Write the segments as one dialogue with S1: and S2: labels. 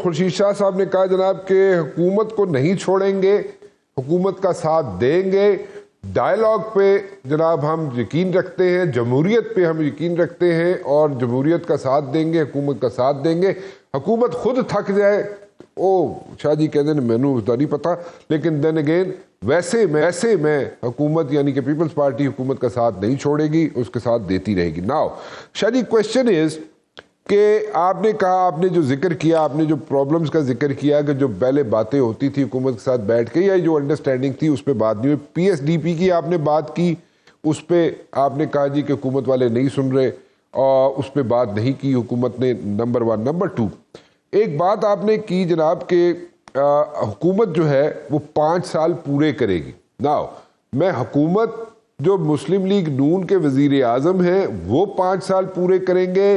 S1: खुर्शीद शाह साहब ने कहा जनाब कि हुकूमत को नहीं छोड़ेंगे, हुकूमत का साथ देंगे, डायलॉग पे जनाब हम यकीन रखते हैं, जमहूरियत पे हम यकीन रखते हैं और जमहूरियत का साथ देंगे, हुकूमत का साथ देंगे। हुकूमत खुद थक जाए ओ शाह जी कहते हैं मैनू उसका नहीं पता, लेकिन देन अगेन वैसे मैं हुकूमत यानी कि पीपल्स पार्टी हुकूमत का साथ नहीं छोड़ेगी, उसके साथ देती रहेगी। Now Shah ji question is कि आपने कहा, आपने जो जिक्र किया, आपने जो प्रॉब्लम्स का जिक्र किया कि जो पहले बातें होती थी हुकूमत के साथ बैठ के या जो अंडरस्टैंडिंग थी उस पर बात नहीं हुई। PSDP की आपने बात की, उस पर आपने कहा जी कि हुकूमत वाले नहीं सुन रहे और उस पर बात नहीं की हुकूमत ने, नंबर 1। नंबर 2 एक बात आपने की जनाब कि हुकूमत जो है वो 5 साल पूरे करेगी। नाउ मैं हुकूमत जो मुस्लिम लीग नून के वजीर आजम हैं वो 5 साल पूरे करेंगे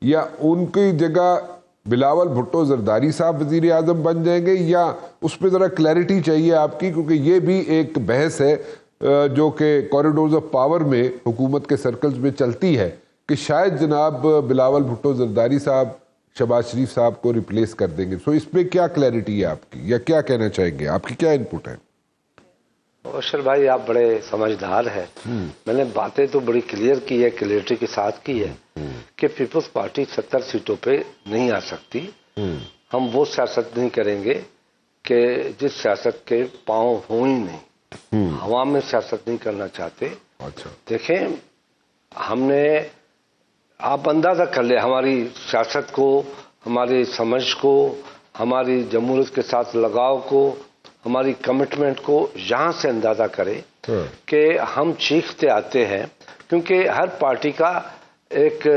S1: या उनकी जगह बिलावल भुट्टो जरदारी साहब वजीर आजम बन जाएंगे, या उस पर ज़रा क्लैरिटी चाहिए आपकी, क्योंकि ये भी एक बहस है जो कि कॉरिडोर्स ऑफ पावर में हुकूमत के सर्कल्स में चलती है कि शायद जनाब बिलावल भुट्टो जरदारी साहब शहबाज शरीफ साहब को रिप्लेस कर देंगे। सो इस पर क्या क्लैरिटी है आपकी, या क्या कहना चाहेंगे, आपकी क्या इनपुट है?
S2: अशर भाई आप बड़े समझदार हैं। मैंने बातें तो बड़ी क्लियर की है, क्लियरिटी के साथ की है कि पीपल्स पार्टी 70 सीटों पे नहीं आ सकती। हम वो सियासत नहीं करेंगे कि जिस सियासत के पांव हों ही नहीं, हवा में सियासत नहीं करना चाहते।
S1: अच्छा
S2: देखें, हमने आप अंदाजा कर ले हमारी सियासत को, हमारी समझ को, हमारी जमहूरियत के साथ लगाव को, हमारी कमिटमेंट को यहाँ से अंदाजा करें कि हम चीखते आते हैं, क्योंकि हर पार्टी का एक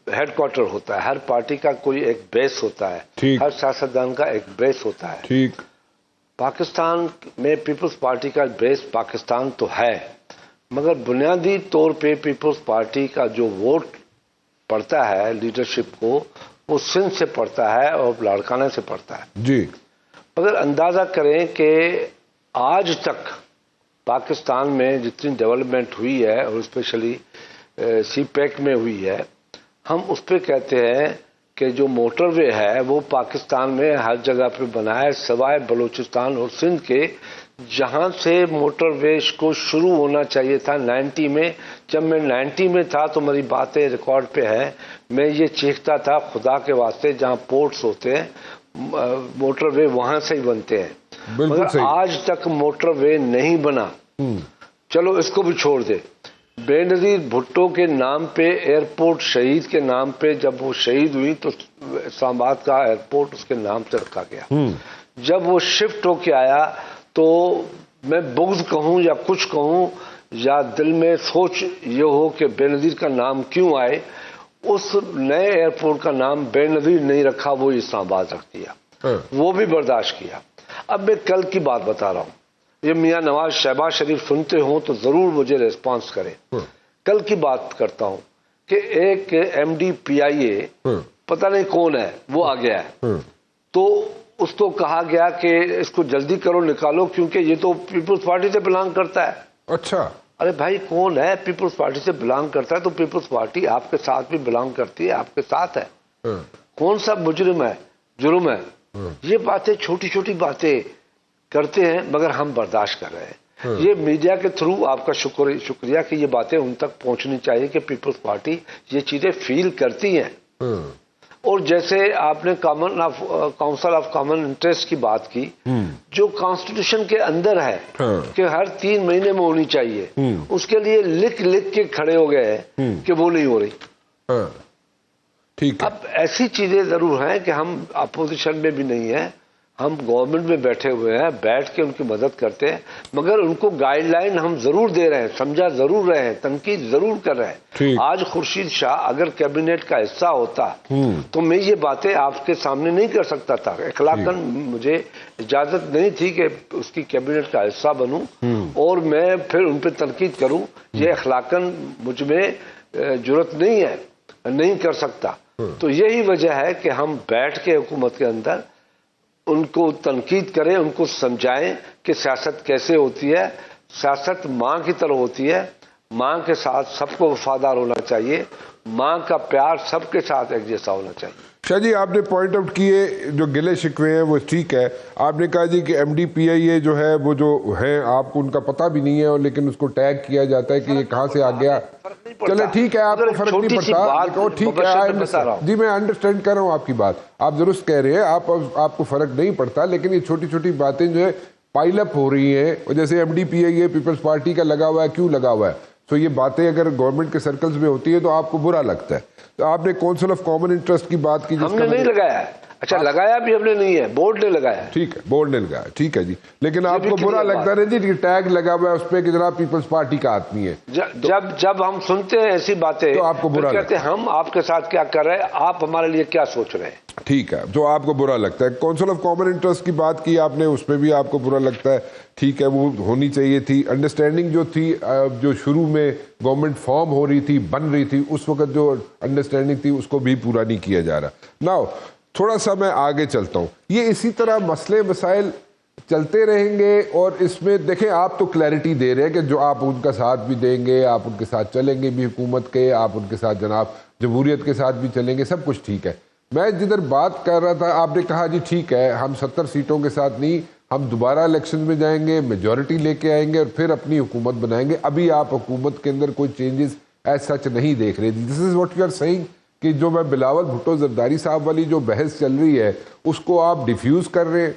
S2: हेडक्वार्टर होता है, हर पार्टी का कोई एक बेस होता है, हर सियासतदान का एक बेस होता है।
S1: ठीक,
S2: पाकिस्तान में पीपल्स पार्टी का बेस पाकिस्तान तो है, मगर बुनियादी तौर पे पीपल्स पार्टी का जो वोट पड़ता है लीडरशिप को, वो सिंध से पड़ता है और लाड़काना से पड़ता है
S1: जी।
S2: अगर अंदाजा करें कि आज तक पाकिस्तान में जितनी डेवलपमेंट हुई है और स्पेशली CPEC में हुई है, हम उस पर कहते हैं कि जो मोटरवे है वो पाकिस्तान में हर जगह पे बना है सिवाय बलूचिस्तान और सिंध के, जहां से मोटरवे को शुरू होना चाहिए था 90 में। जब मैं 90 में था तो मेरी बातें रिकॉर्ड पे है, मैं ये चीखता था खुदा के वास्ते जहां पोर्ट्स होते हैं मोटरवे वहां से ही बनते हैं, मगर आज तक मोटरवे नहीं बना। चलो इसको भी छोड़ दे, बेनजीर भुट्टो के नाम पे एयरपोर्ट, शहीद के नाम पे जब वो शहीद हुई तो इस्लामाबाद का एयरपोर्ट उसके नाम से रखा गया। जब वो शिफ्ट होके आया तो मैं बुग़्ज़ कहूँ या कुछ कहूँ या दिल में सोच ये हो कि बेनजीर का नाम क्यों आए, उस नए एयरपोर्ट का नाम बेनजीर नहीं रखा, वो इस्लामाबाद रख दिया। वो भी बर्दाश्त किया। अब मैं कल की बात बता रहा हूँ, ये मियाँ नवाज शहबाज शरीफ सुनते हो तो जरूर मुझे रिस्पांस करें। कल की बात करता हूँ कि एक MD PIA पता नहीं कौन है वो आ गया है, तो उसको कहा गया कि इसको जल्दी करो निकालो क्योंकि ये तो पीपल्स पार्टी से बिलोंग करता है। अच्छा, अरे भाई कौन है पीपल्स पार्टी से बिलोंग करता है तो पीपल्स पार्टी आपके साथ भी बिलोंग करती है, आपके साथ है। कौन सा मुजरिम है, जुर्म है? ये बातें छोटी छोटी बातें करते हैं मगर हम बर्दाश्त कर रहे हैं। ये मीडिया के थ्रू आपका शुक्रिया कि ये बातें उन तक पहुंचनी चाहिए कि पीपल्स पार्टी ये चीजें फील करती हैं। और जैसे आपने काउंसिल ऑफ कॉमन इंटरेस्ट की बात की, जो कॉन्स्टिट्यूशन के अंदर है कि हर 3 महीने में होनी चाहिए, उसके लिए लिख लिख के खड़े हो गए हैं कि वो नहीं हो रही। ठीक है। अब ऐसी चीजें जरूर हैं कि हम अपोजिशन में भी नहीं है, हम गवर्नमेंट में बैठे हुए हैं, बैठ के उनकी मदद करते हैं, मगर उनको गाइडलाइन हम जरूर दे रहे हैं, समझा जरूर रहे हैं, तनकीद जरूर कर रहे हैं। आज खुर्शीद शाह अगर कैबिनेट का हिस्सा होता तो मैं ये बातें आपके सामने नहीं कर सकता था। अखलाकन मुझे इजाजत नहीं थी कि उसकी कैबिनेट का हिस्सा बनूं और मैं फिर उन पर तनकीद करूं, ये अखलाकन मुझ में जुर्रत नहीं है, नहीं कर सकता। तो यही वजह है कि हम बैठ के हुकूमत के अंदर उनको तनकीद करें, उनको समझाएं कि सियासत कैसे होती है। सियासत माँ की तरह होती है, मां के साथ सबको वफादार होना चाहिए, मां का प्यार सबके साथ एक जैसा होना चाहिए।
S1: शाह जी, आपने पॉइंट आउट किए जो गिले शिकवे हैं वो ठीक है। आपने कहा जी कि MDPIA जो है वो जो है आपको उनका पता भी नहीं है, और लेकिन उसको टैग किया जाता है कि ये कहाँ से आ गया। चले ठीक है, आपको फर्क नहीं पड़ता, ठीक है जी, मैं अंडरस्टैंड कर रहा हूँ आपकी बात, आप दुरुस्त कह रहे हैं, आपको फर्क नहीं पड़ता, लेकिन ये छोटी छोटी बातें जो है पाइलअप हो रही हैं, और जैसे MDPIA पीपल्स पार्टी का लगा हुआ है, क्यों लगा हुआ है, तो ये बातें अगर गवर्नमेंट के सर्कल्स में होती है तो आपको बुरा लगता है। तो आपने काउंसिल ऑफ कॉमन इंटरेस्ट की बात की,
S2: हमने नहीं लगाया। अच्छा, लगाया भी हमने नहीं है, बोर्ड ने लगाया।
S1: ठीक है, बोर्ड ने लगाया, ठीक है जी, लेकिन आपको बुरा लगता है जी कि टैग लगा हुआ है उस पर कि जनाब पीपल्स पार्टी का आदमी है।
S2: जब हम सुनते हैं ऐसी बातें
S1: तो आपको बुरा
S2: कहते हैं हम आपके साथ क्या कर रहे हैं, आप हमारे लिए क्या सोच रहे हैं। ठीक
S1: है, जो आपको बुरा लगता है। काउंसिल ऑफ कॉमन इंटरेस्ट की बात की आपने, उसमें भी आपको बुरा लगता है, ठीक है, वो होनी चाहिए थी। अंडरस्टैंडिंग जो थी, जो शुरू में गवर्नमेंट फॉर्म हो रही थी, बन रही थी, उस वक्त जो अंडरस्टैंडिंग थी उसको भी पूरा नहीं किया जा रहा। नाउ थोड़ा सा मैं आगे चलता हूँ, ये इसी तरह मसले मसाइल चलते रहेंगे, और इसमें देखें आप तो क्लैरिटी दे रहे हैं कि जो आप उनका साथ भी देंगे, आप उनके साथ चलेंगे भी हुकूमत के, आप उनके साथ जनाब जमहूरियत के साथ भी चलेंगे, सब कुछ ठीक है। मैं जिधर बात कर रहा था, आपने कहा जी ठीक है, हम 70 सीटों के साथ नहीं, हम दोबारा इलेक्शन में जाएंगे, मेजॉरिटी लेके आएंगे और फिर अपनी हुकूमत बनाएंगे। अभी आप हुकूमत के अंदर कोई चेंजेस एज सच नहीं देख रहे। This is what you are saying कि जो मैं बिलावल भुट्टो जरदारी साहब वाली जो बहस चल रही है उसको आप डिफ्यूज कर रहे हैं।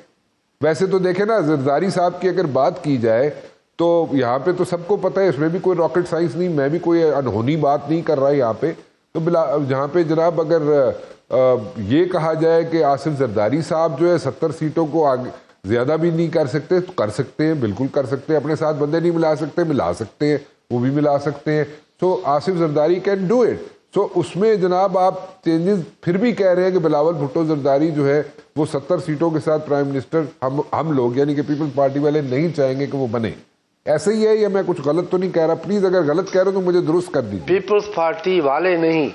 S1: वैसे तो देखें ना, जरदारी साहब की अगर बात की जाए तो यहाँ पे तो सबको पता है, इसमें भी कोई रॉकेट साइंस नहीं, मैं भी कोई अनहोनी बात नहीं कर रहा यहाँ पे। तो जहाँ पे जनाब अगर ये कहा जाए कि आसिफ जरदारी साहब जो है 70 सीटों को आगे ज्यादा भी नहीं कर सकते, तो कर सकते हैं, बिल्कुल कर सकते हैं। अपने साथ बंदे नहीं मिला सकते, मिला सकते हैं, वो भी मिला सकते हैं। So Asif Zardari can do it. So उसमें जनाब आप चेंजेस फिर भी कह रहे हैं कि बिलावल भुट्टो जरदारी जो है वो 70 सीटों के साथ प्राइम मिनिस्टर हम लोग यानी कि पीपल्स पार्टी वाले नहीं चाहेंगे कि वो बने। ऐसे ही है, या मैं कुछ गलत तो नहीं कह रहा? प्लीज अगर गलत कह रहा हूं तो मुझे दुरुस्त कर दीजिए।
S2: पीपल्स पार्टी वाले नहीं,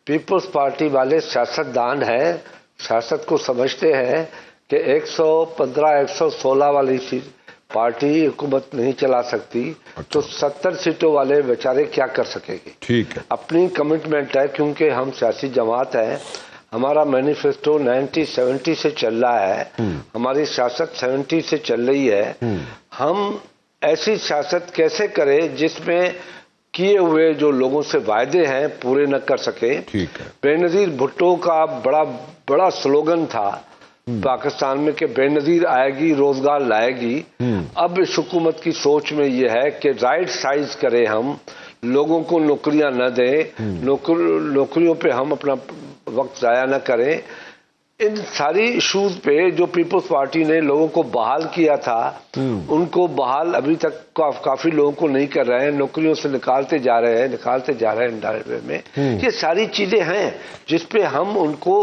S2: पीपल्स पार्टी वाले सियासतदान है, सियासत को समझते हैं कि 115 116 वाली पार्टी हुकूमत नहीं चला सकती। अच्छा। तो 70 सीटों वाले बेचारे क्या कर सकेंगे?
S1: ठीक है,
S2: अपनी कमिटमेंट है, क्योंकि हम सियासी जमात है, हमारा मैनिफेस्टो 1970 से चल रहा है, हमारी सियासत 70 से चल रही है। हम ऐसी सियासत कैसे करें जिसमें किए हुए जो लोगों से वायदे हैं पूरे न कर सके।
S1: ठीक है।
S2: बेनजीर भुट्टो का बड़ा स्लोगन था पाकिस्तान में कि बेनजीर आएगी रोजगार लाएगी। अब इस हुकूमत की सोच में यह है कि राइट साइज करें, हम लोगों को नौकरियां न दें, नौकरियों पे हम अपना वक्त जाया न करें। इन सारी इश्यूज पे जो पीपल्स पार्टी ने लोगों को बहाल किया था, उनको बहाल अभी तक काफी लोगों को नहीं कर रहे हैं, नौकरियों से निकालते जा रहे हैं इनडायरेक्ट वे में। ये सारी चीजें हैं जिसपे हम उनको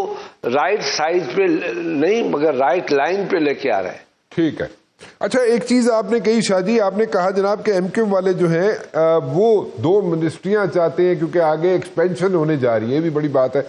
S2: राइट साइज पे नहीं मगर राइट लाइन पे लेके आ रहे हैं।
S1: ठीक है। अच्छा, एक चीज आपने कही शादी, आपने कहा जनाब के MQ वाले जो हैं वो 2 मिनिस्ट्रियां चाहते हैं क्योंकि आगे एक्सपेंशन होने जा रही है। ये भी बड़ी बात है